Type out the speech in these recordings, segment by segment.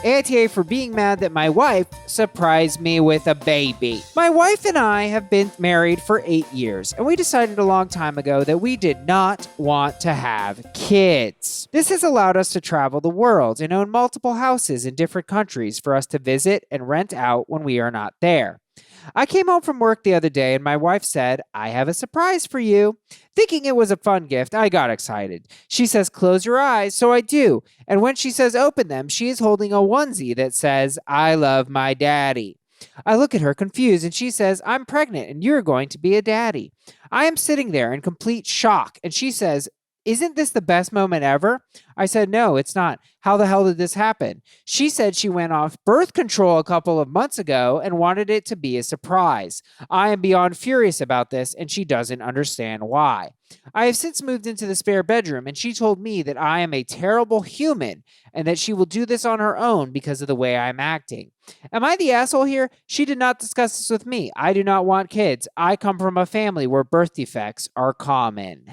AITA for being mad that my wife surprised me with a baby. My wife and I have been married for 8 years, and we decided a long time ago that we did not want to have kids. This has allowed us to travel the world and own multiple houses in different countries for us to visit and rent out when we are not there. I came home from work the other day and my wife said, "I have a surprise for you." Thinking it was a fun gift, I got excited. She says, "Close your eyes," so I do. And when she says open them, she is holding a onesie that says, "I love my daddy." I look at her confused and she says, "I'm pregnant and you're going to be a daddy." I am sitting there in complete shock and she says, "Isn't this the best moment ever?" I said, "No, it's not. How the hell did this happen?" She said she went off birth control a couple of months ago and wanted it to be a surprise. I am beyond furious about this and she doesn't understand why. I have since moved into the spare bedroom and she told me that I am a terrible human and that she will do this on her own because of the way I'm acting. Am I the asshole here? She did not discuss this with me. I do not want kids. I come from a family where birth defects are common.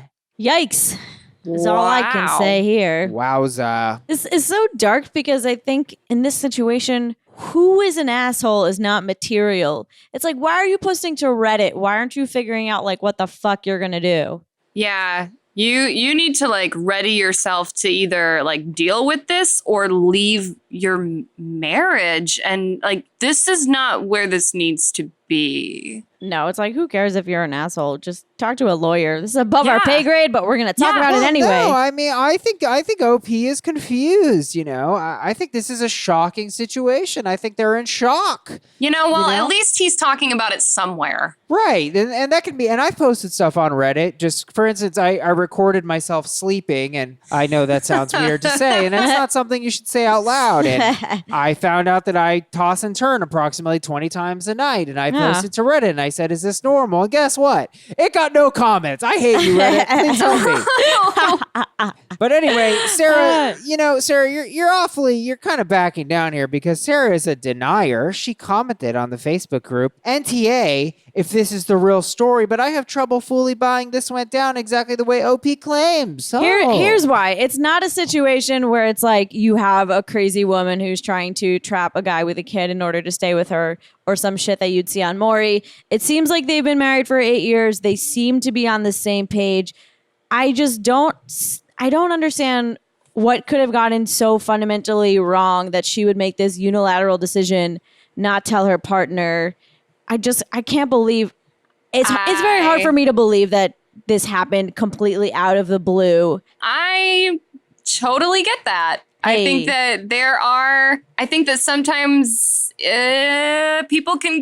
Yikes. That's all I can say here. Wowza. This is so dark because I think in this situation, who is an asshole is not material. It's like, why are you posting to Reddit? Why aren't you figuring out like what the fuck you're going to do? Yeah. You need to like ready yourself to either like deal with this or leave your marriage. And like, this is not where this needs to be. No, it's like, who cares if you're an asshole? Just talk to a lawyer. This is above our pay grade, but we're going to talk about it anyway. No, I mean, I think OP is confused, you know. I think this is a shocking situation. I think they're in shock. You know, well, at least he's talking about it somewhere. Right. And that can be, and I've posted stuff on Reddit. Just, for instance, I recorded myself sleeping, and I know that sounds weird to say, and that's not something you should say out loud. And I found out that I toss and turn approximately 20 times a night, and I posted to Reddit, and I said, "Is this normal?" And guess what? It got no comments. I hate you, Reddit. Please help me. But anyway, Sarah, you're kind of backing down here because Sarah is a denier. She commented on the Facebook group, "NTA, if this is the real story, but I have trouble fully buying this went down exactly the way OP claims." Oh. Here's why. It's not a situation where it's like you have a crazy woman who's trying to trap a guy with a kid in order to stay with her or some shit that you'd see on Maury. It seems like they've been married for 8 years. They seem to be on the same page. I don't understand what could have gotten so fundamentally wrong that she would make this unilateral decision, not tell her partner. I can't believe it's very hard for me to believe that this happened completely out of the blue. I totally get that. I think that sometimes people can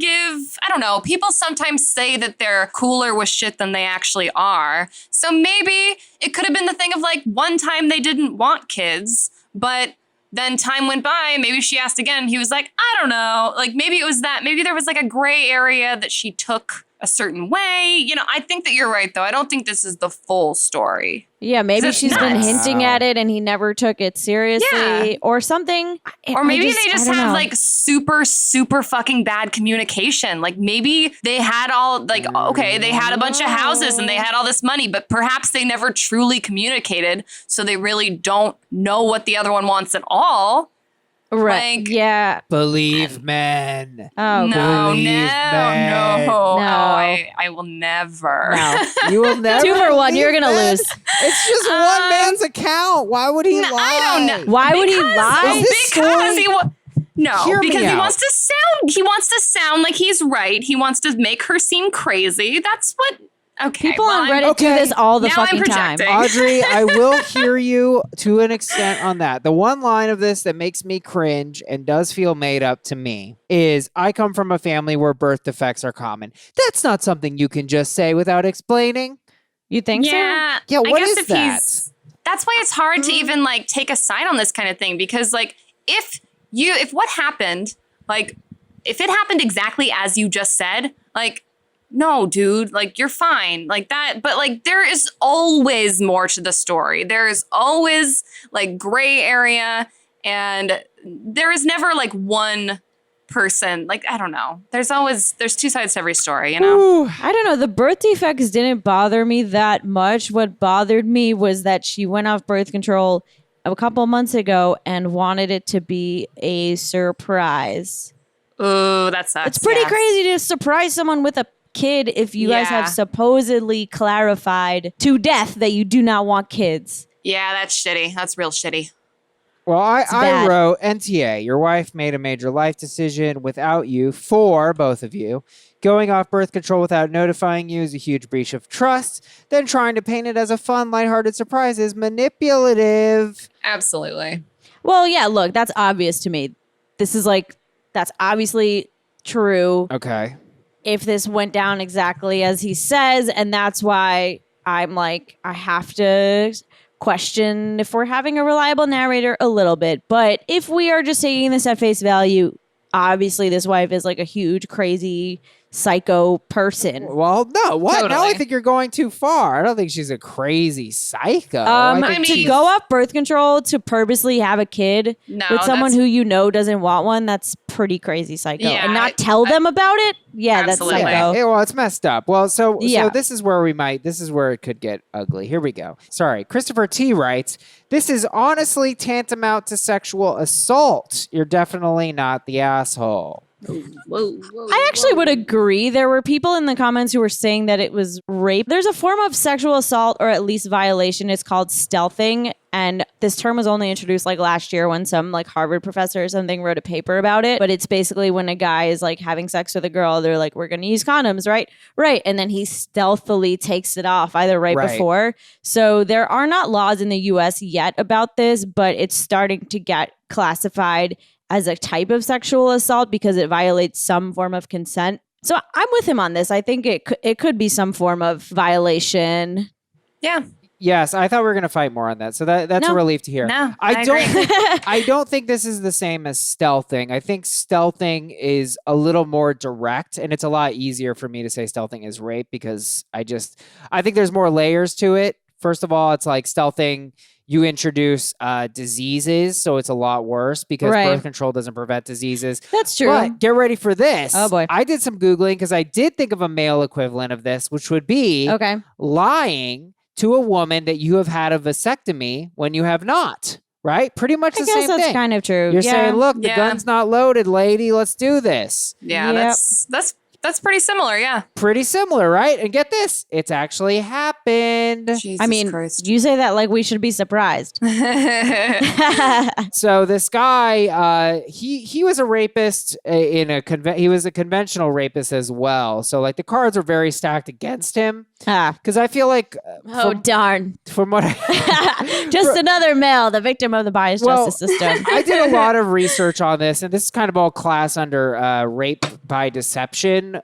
people sometimes say that they're cooler with shit than they actually are. So maybe it could have been the thing of like one time they didn't want kids, but then time went by. Maybe she asked again. And he was like, "I don't know." Like maybe it was that. Maybe there was like a gray area that she took a certain way. You know, I think that you're right, though. I don't think this is the full story. Yeah, maybe she's been hinting at it and he never took it seriously or something. Or maybe they just have like super, super fucking bad communication. Like maybe they had they had a bunch of houses and they had all this money, but perhaps they never truly communicated. So they really don't know what the other one wants at all. Right. Like, yeah. Believe men. Oh, no. No. I will never. No. You will never. 2 for 1. You're going to men? lose. It's just one man's account. Why would he lie? I don't know. Why would he lie? Because he wants to sound like he's right. He wants to make her seem crazy. That's what. Okay. People on Reddit do this all the fucking time. Audrey, I will hear you to an extent on that. The one line of this that makes me cringe and does feel made up to me is, "I come from a family where birth defects are common." That's not something you can just say without explaining. You think so? Yeah. What is that? That's why it's hard to even like take a side on this kind of thing, because like if what happened, like if it happened exactly as you just said, like, no, dude, like you're fine like that. But like there is always more to the story. There is always like gray area, and there is never like one person. Like, I don't know. There's 2 sides to every story, you know? Ooh, I don't know. The birth defects didn't bother me that much. What bothered me was that she went off birth control a couple months ago and wanted it to be a surprise. Ooh, that sucks. It's pretty crazy to surprise someone with a kid if you guys have supposedly clarified to death that you do not want kids. Yeah, that's shitty. That's real shitty. Well, I wrote, NTA, your wife made a major life decision without you, for both of you. Going off birth control without notifying you is a huge breach of trust. Then trying to paint it as a fun, lighthearted surprise is manipulative. Absolutely. Well, yeah, look, that's obvious to me. This is like, that's obviously true. Okay. If this went down exactly as he says, and that's why I'm like, I have to question if we're having a reliable narrator a little bit. But if we are just taking this at face value, obviously this wife is like a huge, crazy psycho person. Well, no, what? Totally. Now I think you're going too far. I don't think she's a crazy psycho. To go off birth control to purposely have a kid with someone who you know doesn't want one, that's pretty crazy psycho. Yeah, and not tell them about it? Yeah, Absolutely. that's psycho. Yeah, well, it's messed up. Well, so Yeah. this is where it could get ugly. Here we go. Sorry. Christopher T writes, this is honestly tantamount to sexual assault. You're definitely not the asshole. I actually would agree. There were people in the comments who were saying that it was rape. There's a form of sexual assault or at least violation. It's called stealthing. And this term was only introduced like last year when some like Harvard professor or something wrote a paper about it. But it's basically when a guy is like having sex with a girl, they're like, we're going to use condoms, right? Right. And then he stealthily takes it off either right before. So there are not laws in the US yet about this, but it's starting to get classified as a type of sexual assault because it violates some form of consent. So I'm with him on this. I think it could be some form of violation. Yeah. Yes, I thought we were going to fight more on that. So that's a relief to hear. No, I don't think this is the same as stealthing. I think stealthing is a little more direct, and it's a lot easier for me to say stealthing is rape because I think there's more layers to it. First of all, it's like stealthing, you introduce diseases, so it's a lot worse because birth control doesn't prevent diseases. That's true. But get ready for this. Oh, boy. I did some Googling because I did think of a male equivalent of this, which would be lying to a woman that you have had a vasectomy when you have not. Right? Pretty much the same thing. I guess that's kind of true. You're saying, look, the gun's not loaded, lady. Let's do this. Yeah, that's pretty similar, yeah. Pretty similar, right? And get this, it's actually happened. Jesus Christ. You say that like we should be surprised. So this guy, he was a rapist he was a conventional rapist as well. So like the cards are very stacked against him. Because I feel like, darn! From what just another male, the victim of the biased justice system. I did a lot of research on this, and this is kind of all class under rape by deception.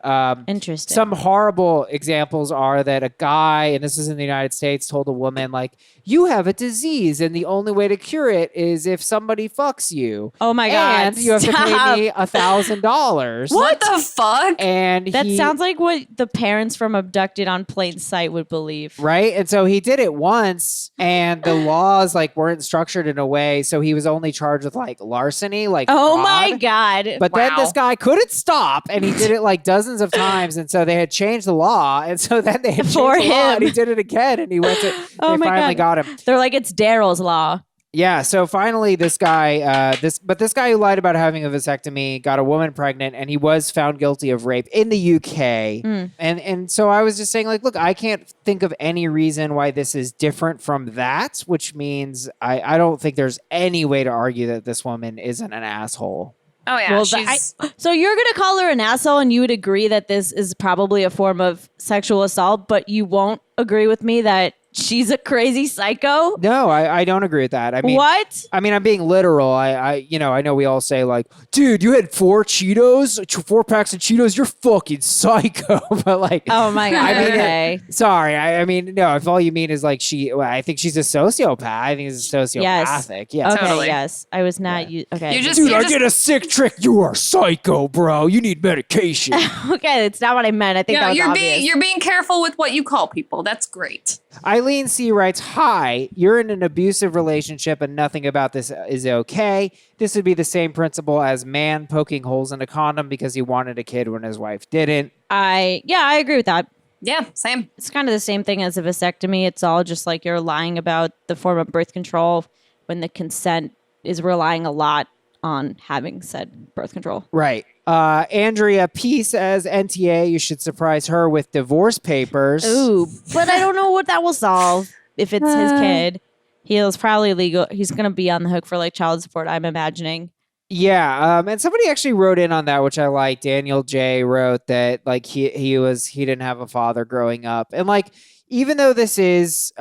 Interesting. Some horrible examples are that a guy, and this is in the United States, told a woman like, "You have a disease, and the only way to cure it is if somebody fucks you." Oh my god! And you have to pay me $1,000. What the fuck? And that sounds like what the parents from Abducted on Plain Sight would believe, right? And so he did it once, and the laws like weren't structured in a way, so he was only charged with like larceny, like oh fraud. My god! But then this guy couldn't stop, and he did it like dozens of times, and so they had changed the law, and so then they had changed the law, and he did it again, and he went to. Oh they finally got him. They're like, it's Daryl's law. Yeah, so finally this guy, this guy who lied about having a vasectomy got a woman pregnant, and he was found guilty of rape in the UK. And so I was just saying, like, look, I can't think of any reason why this is different from that, which means I don't think there's any way to argue that this woman isn't an asshole. Oh yeah. Well, so you're gonna call her an asshole, and you would agree that this is probably a form of sexual assault, but you won't agree with me that she's a crazy psycho? No, I don't agree with that. I mean, what? I mean, I'm being literal. I know we all say like, dude, you had 4 Cheetos, 4 packs of Cheetos. You're fucking psycho. But like, oh my god. I mean, okay. Sorry. I mean, no. If all you mean is like I think she's a sociopath. I think it's sociopathic. Yes. Okay. Totally. Yes. I was not. Okay. Dude, I get a sick trick. You are psycho, bro. You need medication. Okay, it's not what I meant. I think that was obvious. You're being careful with what you call people. That's great. Eileen C. writes, "Hi, you're in an abusive relationship and nothing about this is okay. This would be the same principle as man poking holes in a condom because he wanted a kid when his wife didn't." I agree with that. Yeah, same. It's kind of the same thing as a vasectomy. It's all just like you're lying about the form of birth control when the consent is relying a lot on having said birth control. Right. Andrea P says, NTA, you should surprise her with divorce papers. Ooh, but I don't know what that will solve if it's his kid. He's probably legal. He's going to be on the hook for like child support, I'm imagining. Yeah, and somebody actually wrote in on that, which I like. Daniel J wrote that like he didn't have a father growing up, and like even though this is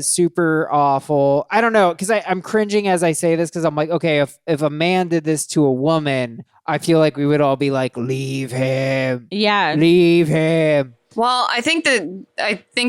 super awful, I don't know, because I'm cringing as I say this because I'm like, okay, if a man did this to a woman, I feel like we would all be like, leave him, leave him. Well, I think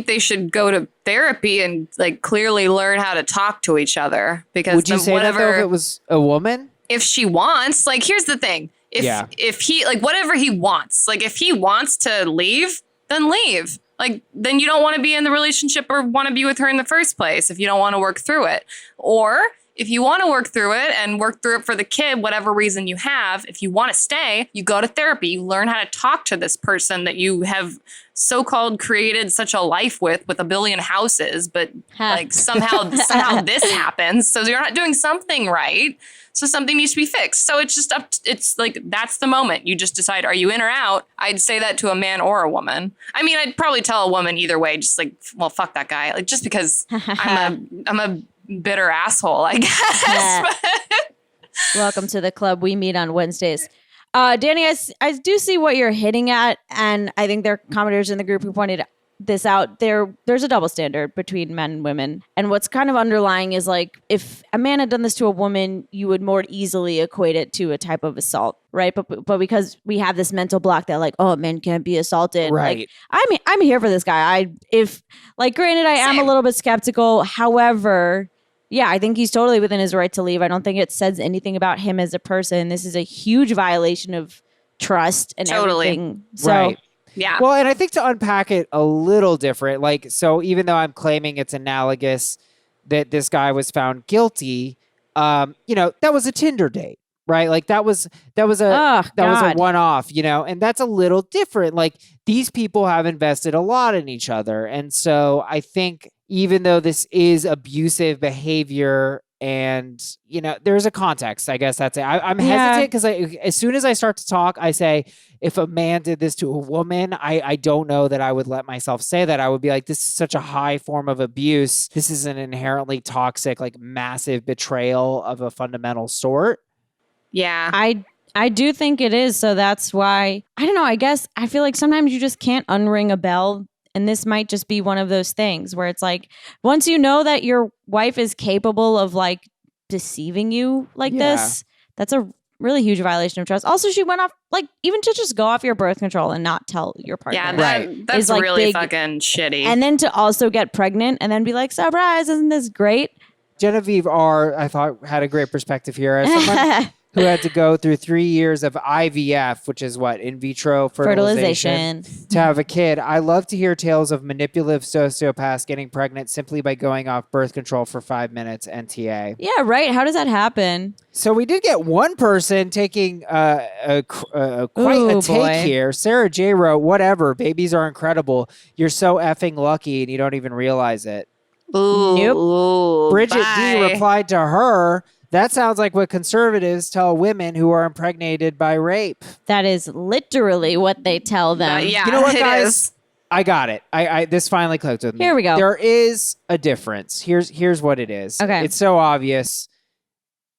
they should go to therapy and like clearly learn how to talk to each other. Because would you say that though if it was a woman? If she wants, like, here's the thing. If he, like, whatever he wants, like, if he wants to leave, then leave. Like, then you don't want to be in the relationship or want to be with her in the first place if you don't want to work through it. Or if you want to work through it and work through it for the kid, whatever reason you have, if you want to stay, you go to therapy. You learn how to talk to this person that you have so-called created such a life with a billion houses, but like somehow this happens. So you're not doing something right. So something needs to be fixed. So it's just it's like, that's the moment. You just decide, are you in or out? I'd say that to a man or a woman. I mean, I'd probably tell a woman either way, just like, well, fuck that guy. Like, just because I'm a bitter asshole, I guess. Welcome to the club. We meet on Wednesdays. Danny, I do see what you're hitting at. And I think there are commenters in the group who pointed this out. There's a double standard between men and women. And what's kind of underlying is like, if a man had done this to a woman, you would more easily equate it to a type of assault, right? But because we have this mental block that like, oh, men can't be assaulted. Right. Like, I'm here for this guy. Granted, I am a little bit skeptical. However, yeah, I think he's totally within his right to leave. I don't think it says anything about him as a person. This is a huge violation of trust and everything. So, right. Yeah. Well, and I think to unpack it a little different, like, so even though I'm claiming it's analogous that this guy was found guilty, that was a Tinder date, right? Like that was a one-off, and that's a little different. Like these people have invested a lot in each other. And so I think even though this is abusive behavior and, there's a context, I guess that's it. I'm hesitant because as soon as I start to talk, I say, if a man did this to a woman, I don't know that I would let myself say that. I would be like, this is such a high form of abuse. This is an inherently toxic, like massive betrayal of a fundamental sort. Yeah. I do think it is. So that's why, I don't know, I guess I feel like sometimes you just can't unring a bell. And this might just be one of those things where it's like, once you know that your wife is capable of like deceiving you like this, that's a really huge violation of trust. Also, she went off, like, even to just go off your birth control and not tell your partner. Yeah, that's like really fucking shitty. And then to also get pregnant and then be like, surprise, isn't this great? Genevieve R., I thought, had a great perspective here. As someone who had to go through 3 years of IVF, which is what? In vitro fertilization. To have a kid. I love to hear tales of manipulative sociopaths getting pregnant simply by going off birth control for 5 minutes, NTA. Yeah, right. How does that happen? So we did get one person taking quite a take here. Sarah J. wrote, whatever, babies are incredible. You're so effing lucky and you don't even realize it. Ooh, nope. Bridget D. replied to her, that sounds like what conservatives tell women who are impregnated by rape. That is literally what they tell them. Yeah, you know what, guys? Is. I got it. I this finally clicked with me. Here we go. There is a difference. Here's what it is. Okay. It's so obvious.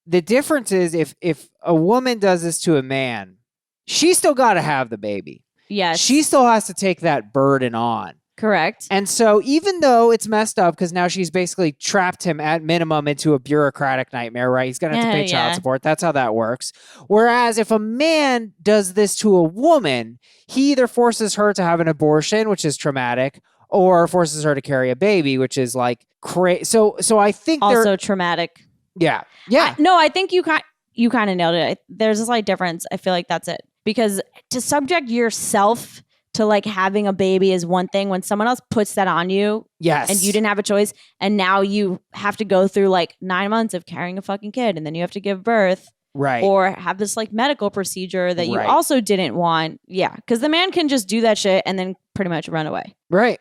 The difference is if a woman does this to a man, she still got to have the baby. Yes. She still has to take that burden on. Correct. And so even though it's messed up because now she's basically trapped him at minimum into a bureaucratic nightmare, right? He's going to have to pay child support. That's how that works. Whereas if a man does this to a woman, he either forces her to have an abortion, which is traumatic, or forces her to carry a baby, which is like crazy. So I think also traumatic. Yeah. I think you kind of nailed it. There's a slight difference. I feel like that's it. Because to subject yourself to like having a baby is one thing. When someone else puts that on you, yes, and you didn't have a choice, and now you have to go through like 9 months of carrying a fucking kid, and then you have to give birth, right, or have this like medical procedure that you also didn't want. Yeah, because the man can just do that shit and then pretty much run away. Right.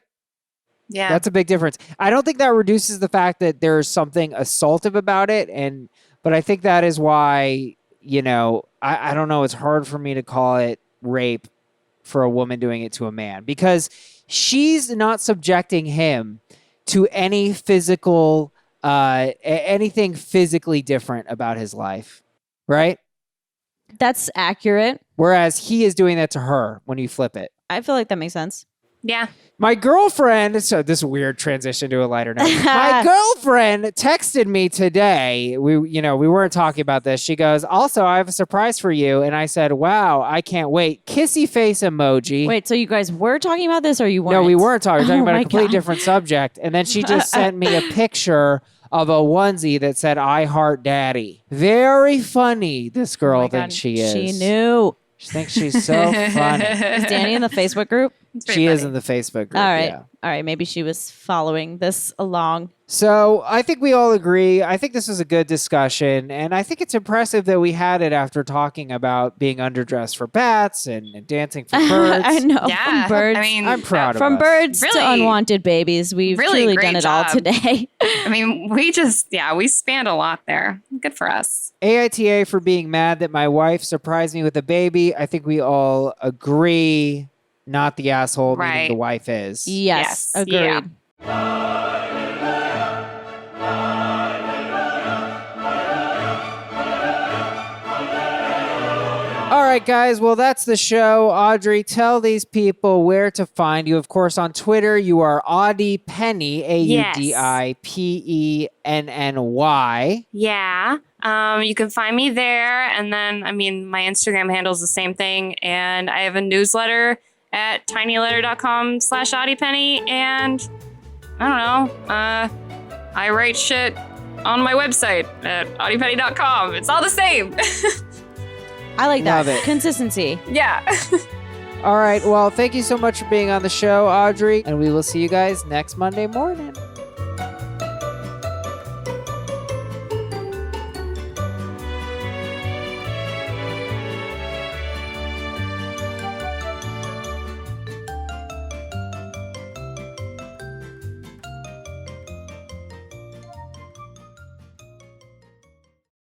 Yeah. That's a big difference. I don't think that reduces the fact that there's something assaultive about it. But I think that is why, I don't know. It's hard for me to call it rape for a woman doing it to a man because she's not subjecting him to any physical, anything physically different about his life. Right? That's accurate. Whereas he is doing that to her when you flip it. I feel like that makes sense. Yeah. My girlfriend, so this weird transition to a lighter note. My girlfriend texted me today. We weren't talking about this. She goes, also, I have a surprise for you. And I said, wow, I can't wait. Kissy face emoji. Wait, so you guys were talking about this or you weren't? No, we weren't talking. We were talking about a my completely God. different subject. And then she just sent me a picture of a onesie that said, I heart daddy. Very funny, this girl my thinks God. she is. She knew. She thinks she's so funny. Is Danny in the Facebook group? It's pretty She is funny. in the Facebook group. All right. Yeah. All right. Maybe she was following this along. So I think we all agree. I think this was a good discussion. And I think it's impressive that we had it after talking about being underdressed for bats and dancing for birds. I know. Yeah. From birds, I mean, I'm proud of from us. birds to Really- unwanted babies. We've really truly great done it job. all today. I mean, we spanned a lot there. Good for us. AITA for being mad that my wife surprised me with a baby. I think we all agree, not the asshole, meaning Right. the wife is. Yes. Yes. Agreed. Yeah. All right, guys. Well, that's the show. Audrey, tell these people where to find you. Of course, on Twitter, you are Audie Penny, AUDIPENNY. Yeah. You can find me there. And then, my Instagram handle is the same thing. And I have a newsletter at tinyletter.com/audiepenny. And I don't know. I write shit on my website at audiepenny.com. It's all the same. I like that. Love it. Consistency. Yeah. All right. Well, thank you so much for being on the show, Audrey. And we will see you guys next Monday morning.